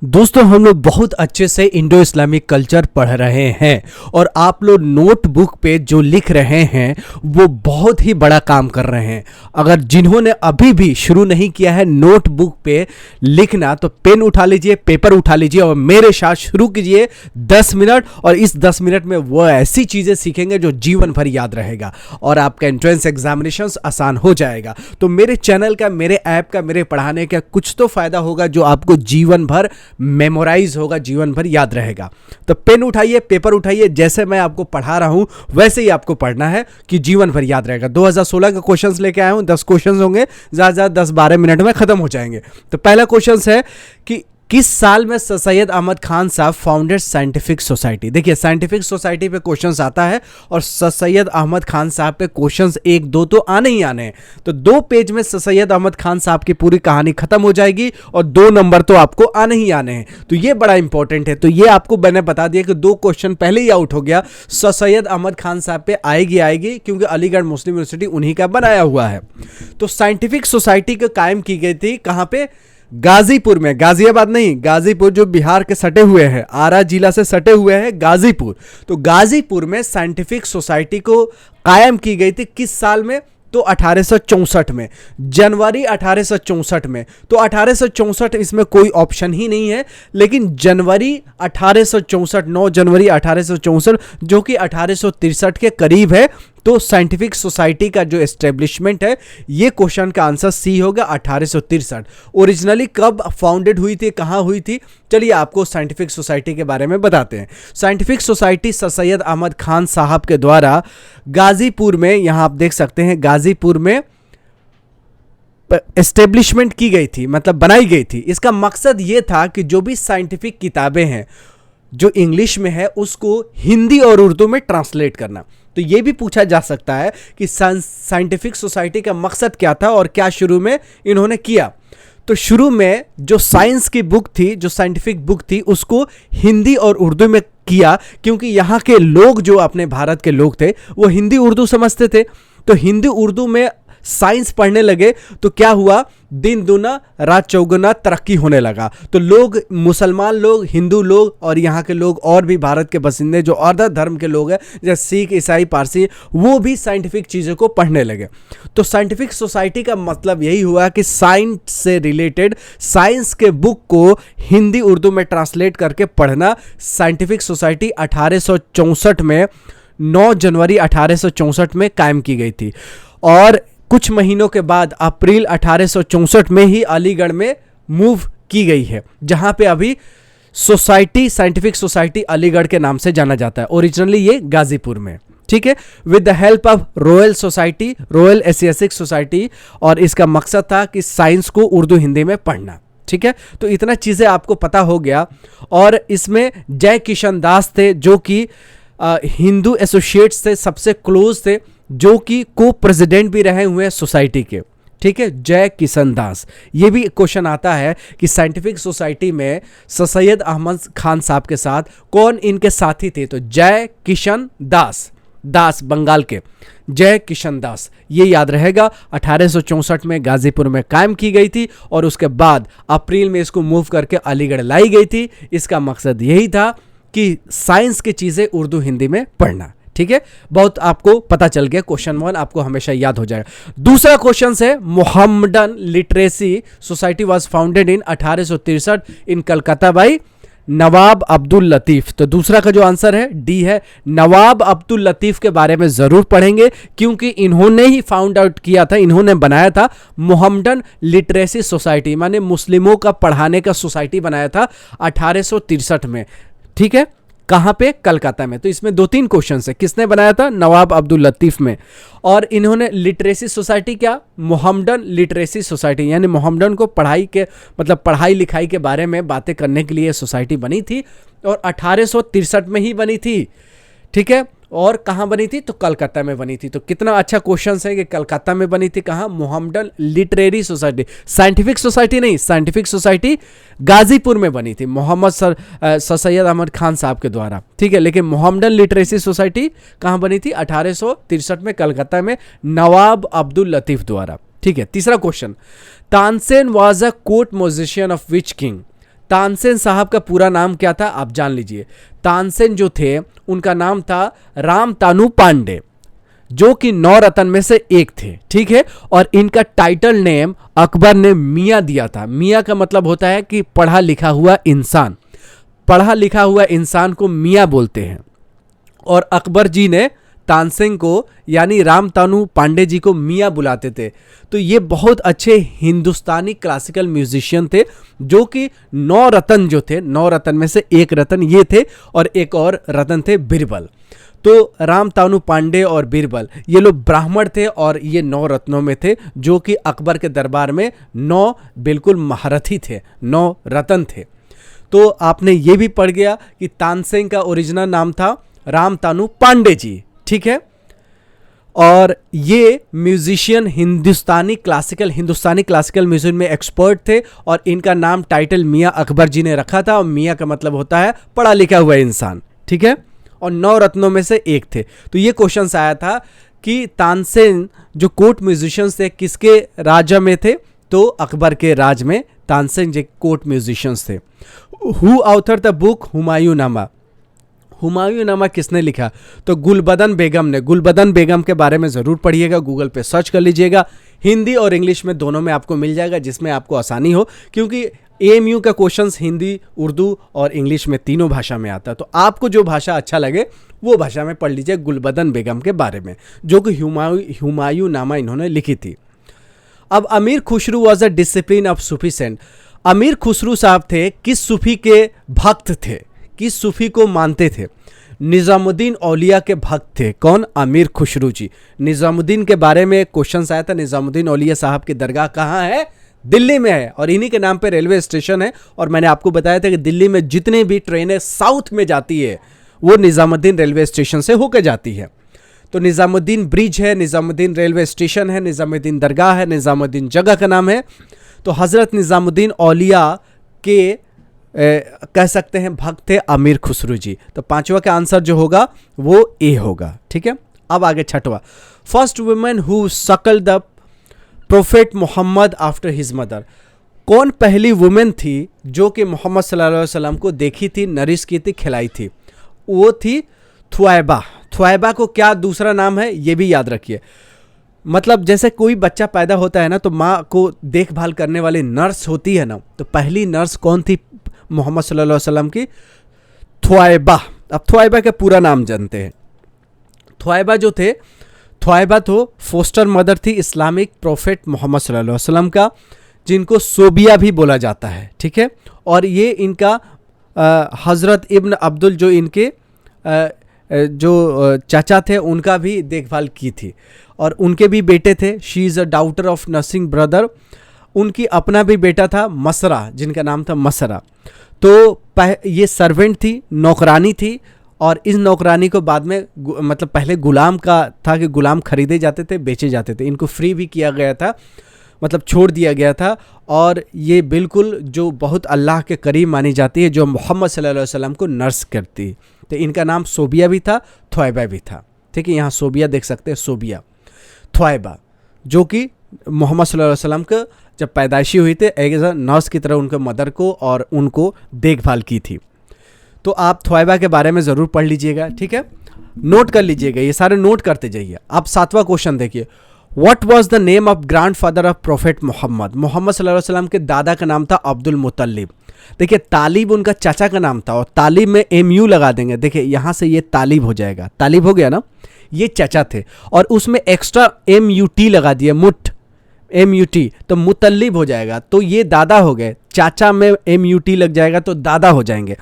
दोस्तों हम लोग बहुत अच्छे से इंडो इस्लामिक कल्चर पढ़ रहे हैं और आप लोग नोटबुक पे जो लिख रहे हैं वो बहुत ही बड़ा काम कर रहे हैं। अगर जिन्होंने अभी भी शुरू नहीं किया है नोटबुक पे लिखना तो पेन उठा लीजिए, पेपर उठा लीजिए और मेरे साथ शुरू कीजिए 10 मिनट। और इस 10 मिनट में वो ऐसी चीज़ें सीखेंगे जो जीवन भर याद रहेगा और आपका एंट्रेंस एग्जामिनेशन आसान हो जाएगा। तो मेरे चैनल का, मेरे ऐप का, मेरे पढ़ाने का कुछ तो फायदा होगा जो आपको जीवन भर मेमोराइज होगा, जीवन भर याद रहेगा। तो पेन उठाइए, पेपर उठाइए, जैसे मैं आपको पढ़ा रहा हूं वैसे ही आपको पढ़ना है कि जीवन भर याद रहेगा। 2016 के क्वेश्चंस लेके आया हूं, 10 क्वेश्चंस होंगे, ज्यादा 10-12 मिनट में खत्म हो जाएंगे। तो पहला क्वेश्चन है कि किस साल में सर सैयद अहमद खान साहब फाउंडेड साइंटिफिक सोसाइटी। देखिए साइंटिफिक सोसाइटी पे क्वेश्चंस आता है और सर सैयद अहमद खान साहब पे क्वेश्चंस 1-2 तो आने ही आने हैं। तो 2 पेज में सर सैयद अहमद खान साहब की पूरी कहानी खत्म हो जाएगी और 2 नंबर तो आपको आने ही आने हैं। तो ये बड़ा इंपॉर्टेंट है। तो ये आपको मैंने बता दिया कि 2 क्वेश्चन पहले ही आउट हो गया। सर सैयद अहमद खान साहब पे आएगी क्योंकि अलीगढ़ मुस्लिम यूनिवर्सिटी उन्हीं का बनाया हुआ है। तो साइंटिफिक सोसाइटी को कायम की गई थी कहां पे? गाजीपुर में, गाजियाबाद नहीं, गाजीपुर जो बिहार के सटे हुए हैं, आरा जिला से सटे हुए हैं गाजीपुर। तो गाजीपुर में साइंटिफिक सोसाइटी को कायम की गई थी किस साल में? तो 1864 में, जनवरी 1864 में। तो 1864 इसमें कोई ऑप्शन ही नहीं है, लेकिन जनवरी 1864, 9 जनवरी 1864 जो कि 1863 के करीब है। तो साइंटिफिक सोसाइटी का जो एस्टेब्लिशमेंट है, ये क्वेश्चन का आंसर सी होगा 1863। ओरिजिनली कब फाउंडेड हुई थी, कहां हुई थी? चलिए आपको साइंटिफिक सोसाइटी के बारे में बताते हैं। Scientific society sir Syed Ahmed Khan sahab के द्वारा गाजीपुर में, यहां आप देख सकते हैं गाजीपुर में एस्टेब्लिशमेंट की गई थी, मतलब बनाई गई थी। इसका मकसद यह था कि जो भी साइंटिफिक किताबें हैं जो इंग्लिश में है उसको हिंदी और उर्दू में ट्रांसलेट करना। तो यह भी पूछा जा सकता है कि साइंटिफिक सोसाइटी का मकसद क्या था और क्या शुरू में इन्होंने किया। तो शुरू में जो साइंस की बुक थी, जो साइंटिफिक बुक थी, उसको हिंदी और उर्दू में किया क्योंकि यहाँ के लोग, जो अपने भारत के लोग थे, वो हिंदी उर्दू समझते थे। तो हिंदी उर्दू में साइंस पढ़ने लगे तो क्या हुआ? दिन दुना रात चौगुना तरक्की होने लगा। तो लोग, मुसलमान लोग, हिंदू लोग और यहाँ के लोग और भी भारत के बसिंदे जो अदर धर्म के लोग हैं जैसे सिख, ईसाई, पारसी, वो भी साइंटिफिक चीज़ों को पढ़ने लगे। तो साइंटिफिक सोसाइटी का मतलब यही हुआ कि साइंस से रिलेटेड, साइंस के बुक को हिंदी उर्दू में ट्रांसलेट करके पढ़ना। साइंटिफिक सोसाइटी 1864 में, 9 जनवरी 1864 में कायम की गई थी और कुछ महीनों के बाद अप्रैल 1864 में ही अलीगढ़ में मूव की गई है, जहां पे अभी सोसाइटी, साइंटिफिक सोसाइटी अलीगढ़ के नाम से जाना जाता है। ओरिजिनली ये गाजीपुर में, ठीक है, with the help of royal society, royal Asiatic society. और इसका मकसद था कि साइंस को उर्दू हिंदी में पढ़ना। ठीक है, तो इतना चीजें आपको पता हो गया। और इसमें जय किशन दास थे जो कि हिंदू एसोसिएट्स से सबसे क्लोज थे, जो कि को प्रेसिडेंट भी रहे हुए हैं सोसाइटी के। ठीक है, जय किशन दास। ये भी क्वेश्चन आता है कि साइंटिफिक सोसाइटी में सर सैयद अहमद खान साहब के साथ कौन इनके साथी थे? तो जय किशन दास, दास बंगाल के जय किशन दास, ये याद रहेगा। 1864 में गाजीपुर में कायम की गई थी और उसके बाद अप्रैल में इसको मूव करके अलीगढ़ लाई गई थी। इसका मकसद यही था कि साइंस की चीजें उर्दू हिंदी में पढ़ना। ठीक है, बहुत आपको पता चल गया। क्वेश्चन 1 आपको हमेशा याद हो जाएगा। दूसरा क्वेश्चन है, Mohammedan Literacy Society was founded in 1863 in Calcutta by Nawab Abdul Latif. तो दूसरा का जो आंसर है डी है। नवाब अब्दुल लतीफ के बारे में जरूर पढ़ेंगे क्योंकि इन्होंने ही फाउंड आउट किया था, इन्होंने बनाया था मोहम्मडन लिटरेसी सोसाइटी, माने मुस्लिमों का पढ़ाने का सोसाइटी बनाया था 1863 में। ठीक है, कहां पे? कलकत्ता में। तो इसमें 2-3 क्वेश्चन है। किसने बनाया था? नवाब अब्दुल लतीफ में। और इन्होंने लिटरेसी सोसाइटी, क्या? मोहम्मडन लिटरेसी सोसाइटी, यानी मोहम्मडन को पढ़ाई के, मतलब पढ़ाई लिखाई के बारे में बातें करने के लिए सोसाइटी बनी थी और 1863 में ही बनी थी। ठीक है, और कहां बनी थी? तो कलकत्ता में बनी थी। तो कितना अच्छा क्वेश्चन है कि कलकत्ता में बनी थी। कहां? Mohammedan literary society, scientific society नहीं, साइंटिफिक सोसाइटी गाजीपुर में बनी थी मोहम्मद सर सैयद अहमद खान साहब के द्वारा। ठीक है, लेकिन मोहम्मडन लिटरेसी सोसाइटी कहां बनी थी? 1863 में कलकत्ता में नवाब अब्दुल लतीफ द्वारा। ठीक है, तीसरा question, Tansen was a court musician of which king? Tansen साहब का पूरा नाम क्या था आप जान लीजिए। तानसेन जो थे उनका नाम था रामतानु पांडे, जो कि 9 रत्न में से एक थे, ठीक है। और इनका टाइटल नेम अकबर ने मियां दिया था। मियां का मतलब होता है कि पढ़ा लिखा हुआ इंसान, पढ़ा लिखा हुआ इंसान को मियां बोलते हैं। और अकबर जी ने तानसेन को यानी रामतानु पांडे जी को मियां बुलाते थे। तो ये बहुत अच्छे हिंदुस्तानी क्लासिकल म्यूजिशियन थे, जो कि 9 रत्न जो थे, 9 रत्न में से एक रत्न ये थे और एक और रत्न थे बिरबल। तो रामतानु पांडे और बिरबल ये लोग ब्राह्मण थे और ये 9 रत्नों में थे, जो कि अकबर के दरबार में 9 बिल्कुल महारथी थे, 9 रत्न थे। तो आपने ये भी पढ़ गया कि तानसेन का ओरिजिनल नाम था रामतानु पांडे जी, ठीक है। और ये म्यूजिशियन हिंदुस्तानी क्लासिकल म्यूजिक में एक्सपर्ट थे और इनका नाम टाइटल मियां अकबर जी ने रखा था। और मियां का मतलब होता है पढ़ा लिखा हुआ इंसान, ठीक है। और 9 रत्नों में से एक थे। तो ये क्वेश्चन आया था कि तानसेन जो कोर्ट म्यूजिशियंस थे किसके राज्य में थे, तो अकबर के राज में तानसेन जी कोर्ट म्यूजिशियंस थे। हु ऑथर द बुक हुमायूंनामा, हुमायूंनामा किसने लिखा, तो गुलबदन बेगम ने। गुलबदन बेगम के बारे में ज़रूर पढ़िएगा, गूगल पे सर्च कर लीजिएगा, हिंदी और इंग्लिश में दोनों में आपको मिल जाएगा, जिसमें आपको आसानी हो, क्योंकि एएमयू का क्वेश्चंस हिंदी, उर्दू और इंग्लिश में तीनों भाषा में आता है। तो आपको जो भाषा अच्छा लगे वो भाषा में पढ़ लीजिए गुलबदन बेगम के बारे में, जो कि हुमायूंनामा इन्होंने लिखी थी। अब Amir Khusro was a discipline of Sufi saint. Amir Khusro साहब थे किस सूफी के भक्त थे, किस सूफी को मानते थे, निजामुद्दीन औलिया के भक्त थे। कौन, अमीर खुसरू जी। निजामुद्दीन के बारे में क्वेश्चन आया था, निजामुद्दीन औलिया साहब की दरगाह कहाँ है, दिल्ली में है, और इन्हीं के नाम पे रेलवे स्टेशन है। और मैंने आपको बताया था कि दिल्ली में जितनी भी ट्रेनें साउथ में जाती है वो निजामुद्दीन रेलवे स्टेशन से होकर जाती है। तो निजामुद्दीन ब्रिज है, निजामुद्दीन रेलवे स्टेशन है, निजामुद्दीन दरगाह है, निजामुद्दीन जगह का नाम है। तो हजरत निजामुद्दीन औलिया के कह सकते हैं भक्त थे अमीर खुसरू जी। तो पांचवा का आंसर जो होगा वो ए होगा, ठीक है। अब आगे छठवा, first women who suckle the prophet Muhammad after his mother. कौन पहली वुमेन थी जो कि मोहम्मद सल्लल्लाहु अलैहि वसल्लम को देखी थी, नरिश की थी, खिलाई थी, वो थी थुआइबा। थुआइबा को क्या दूसरा नाम है ये भी याद रखिए। मतलब जैसे कोई बच्चा पैदा होता है ना, तो माँ को देखभाल करने वाली नर्स होती है ना, तो पहली नर्स कौन थी मोहम्मद सल्लल्लाहु अलैहि वसल्लम की, थुआइबा। अब थुआइबा का पूरा नाम जानते हैं। थुआइबा जो थे, थुआइबा तो फोस्टर मदर थी इस्लामिक प्रोफेट मोहम्मद सल्लल्लाहु अलैहि वसल्लम का, जिनको सोबिया भी बोला जाता है, ठीक है। और ये इनका हज़रत इब्न अब्दुल जो इनके जो चाचा थे उनका भी देखभाल की थी, और उनके भी बेटे थे। She is a daughter of nursing brother. उनकी अपना भी बेटा था मसरा, जिनका नाम था मसरा। तो ये सर्वेंट थी, नौकरानी थी, और इस नौकरानी को बाद में मतलब पहले गुलाम का था कि गुलाम खरीदे जाते थे, बेचे जाते थे, इनको फ्री भी किया गया था, मतलब छोड़ दिया गया था। और ये बिल्कुल जो बहुत अल्लाह के करीब मानी जाती है, जो मोहम्मद सल्लल्लाहु अलैहि वसल्लम को नर्स करती। तो इनका नाम सोबिया भी था, थुआइबा भी था, ठीक है। यहाँ सोबिया देख सकते हैं, सोबिया, थुआइबा, जो कि मोहम्मद सल्लल्लाहु अलैहि वसल्लम का जब पैदाइशी हुई थे एज अ नर्स की तरह उनके मदर को और उनको देखभाल की थी। तो आप थुआइबा के बारे में ज़रूर पढ़ लीजिएगा, ठीक है, नोट कर लीजिएगा, ये सारे नोट करते जाइए। अब 7वां क्वेश्चन देखिए, what was the name of grandfather of prophet Muhammad. Muhammad सल्लल्लाहु अलैहि वसल्लम के दादा का नाम था अब्दुल मुत्तलिब। देखिए तालिब उनका चाचा का नाम था, और तालिब में MU लगा देंगे। देखिए यहाँ से ये तालिब हो जाएगा, तालिब हो गया ना, ये चाचा थे, और उसमें एक्स्ट्रा MUT लगा दिया, मुट MUT, तो मुत्तलिब हो जाएगा। तो ये दादा हो गए, चाचा में MUT लग जाएगा तो दादा हो जाएंगे।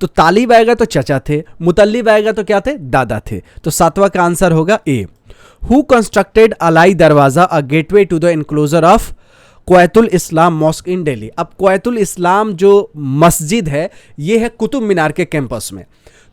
तो तालिब आएगा तो चाचा थे, मुतल्लिब आएगा तो क्या थे, दादा थे। तो 7वां का आंसर होगा ए। Who constructed Alai Darwaza a gateway to the enclosure of Quwwatul Islam mosque in Delhi. अब क्वैतुल इस्लाम जो मस्जिद है ये है कुतुब मीनार के कैंपस में।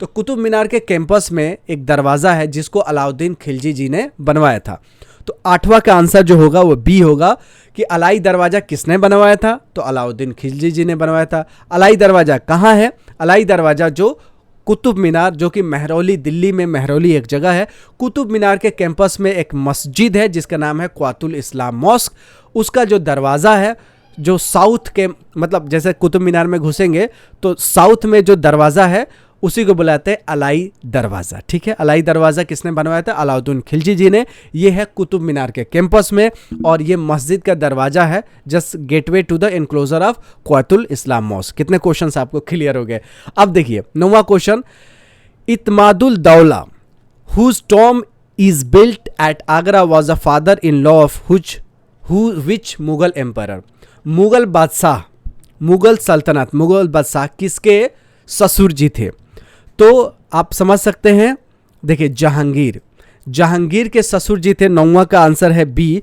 तो कुतुब मीनार के कैंपस में एक दरवाज़ा है जिसको अलाउद्दीन खिलजी जी ने बनवाया था। तो 8वां का आंसर जो होगा वो बी होगा कि अलाई दरवाज़ा किसने बनवाया था, तो अलाउद्दीन खिलजी जी ने बनवाया था। अलाई दरवाज़ा कहाँ है, अलाई दरवाज़ा जो कुतुब मीनार, जो कि महरौली, दिल्ली में महरौली एक जगह है, कुतुब मीनार के कैंपस में एक मस्जिद है जिसका नाम है क्वातुल इस्लाम मॉस्क। उसका जो दरवाज़ा है जो साउथ के, मतलब जैसे कुतुब मीनार में घुसेंगे तो साउथ में जो दरवाज़ा है उसी को बुलाते हैं अलाई दरवाज़ा। ठीक है, अलाई दरवाज़ा किसने बनवाया था? अलाउद्दीन खिलजी जी ने। ये है कुतुब मीनार के कैंपस में और ये मस्जिद का दरवाज़ा है, just gateway to the enclosure of Quwwatul Islam mosque. कितने क्वेश्चंस आपको क्लियर हो गए? अब देखिए 9वां question, Itmadul Daula whose tomb is built at Agra was a father in law of which Mughal emperor. Mughal बादशाह, मुगल सल्तनत, मुगल बादशाह किसके ससुर जी थे? तो आप समझ सकते हैं, देखिए जहांगीर, जहांगीर के ससुर जी थे। 9वां का आंसर है बी,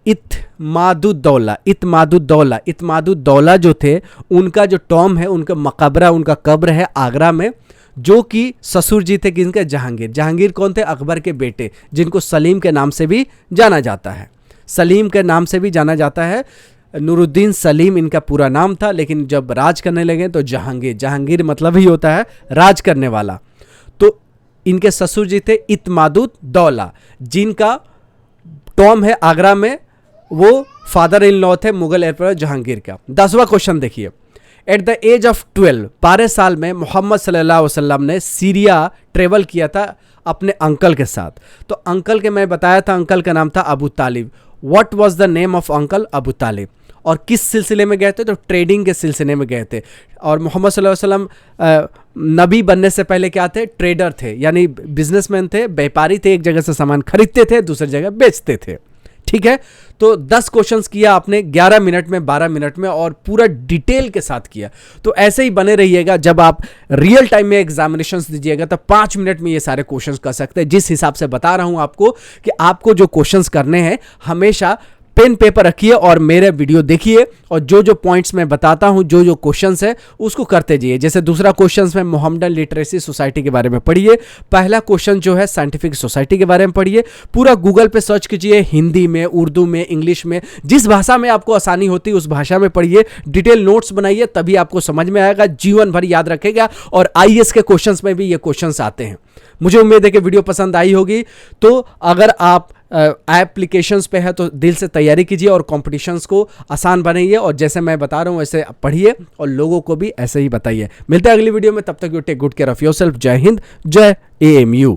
इत्मादुद्दौला। इत्मादुद्दौला, इत्मादुद्दौला जो थे उनका जो टॉम है, उनका मकबरा, उनका कब्र है आगरा में, जो कि ससुर जी थे किनके? जहांगीर। जहांगीर कौन थे? अकबर के बेटे, जिनको सलीम के नाम से भी जाना जाता है। सलीम के नाम से भी जाना जाता है। नूरुद्दीन सलीम इनका पूरा नाम था, लेकिन जब राज करने लगे तो जहांगीर, जहांगीर मतलब ही होता है राज करने वाला। तो इनके ससुर जी थे इत्मादुद्दौला, जिनका टॉम है आगरा में, वो फादर इन लॉ थे मुगल एम्परर जहांगीर का। 10वां क्वेश्चन देखिए, एट द एज ऑफ 12, 12 साल में मोहम्मद सल्लल्लाहु अलैहि वसल्लम ने सीरिया ट्रेवल किया था अपने अंकल के साथ। तो अंकल के मैं बताया था, अंकल का नाम था Abu Talib. What was the name of uncle? Abu Talib. और किस सिलसिले में गए थे? तो ट्रेडिंग के सिलसिले में गए थे। और मोहम्मद सल्लल्लाहु अलैहि वसल्लम नबी बनने से पहले क्या थे? ट्रेडर थे, यानी बिजनेसमैन थे, व्यापारी थे, एक जगह से सामान खरीदते थे, दूसरी जगह बेचते थे। ठीक है, तो 10 क्वेश्चंस किया आपने 11 मिनट में, 12 मिनट में, और पूरा डिटेल के साथ किया। तो ऐसे ही बने रहिएगा, जब आप रियल टाइम में एग्जामिनेशंस दीजिएगा तो 5 मिनट में ये सारे क्वेश्चंस कर सकते हैं। जिस हिसाब से बता रहा हूं आपको कि आपको जो क्वेश्चंस करने हैं, हमेशा पेन पेपर रखिए और मेरे वीडियो देखिए, और जो जो पॉइंट्स मैं बताता हूं, जो जो क्वेश्चंस है उसको करते जाइए। जैसे दूसरा क्वेश्चंस में मोहम्मदन लिटरेसी सोसाइटी के बारे में पढ़िए, पहला क्वेश्चन जो है साइंटिफिक सोसाइटी के बारे में पढ़िए। पूरा गूगल पे सर्च कीजिए, हिंदी में, उर्दू में, इंग्लिश में, जिस भाषा में आपको आसानी होती है उस भाषा में पढ़िए, डिटेल नोट्स बनाइए, तभी आपको समझ में आएगा, जीवन भर याद रखेगा। और आईएएस के क्वेश्चंस में भी ये क्वेश्चंस आते हैं। मुझे उम्मीद है कि वीडियो पसंद आई होगी। तो अगर आप एप्लीकेशंस पे है तो दिल से तैयारी कीजिए और कॉम्पिटिशन्स को आसान बनाइए, और जैसे मैं बता रहा हूँ वैसे पढ़िए और लोगों को भी ऐसे ही बताइए। मिलते हैं अगली वीडियो में, तब तक you take good care of yourself. जय हिंद, जय एएमयू।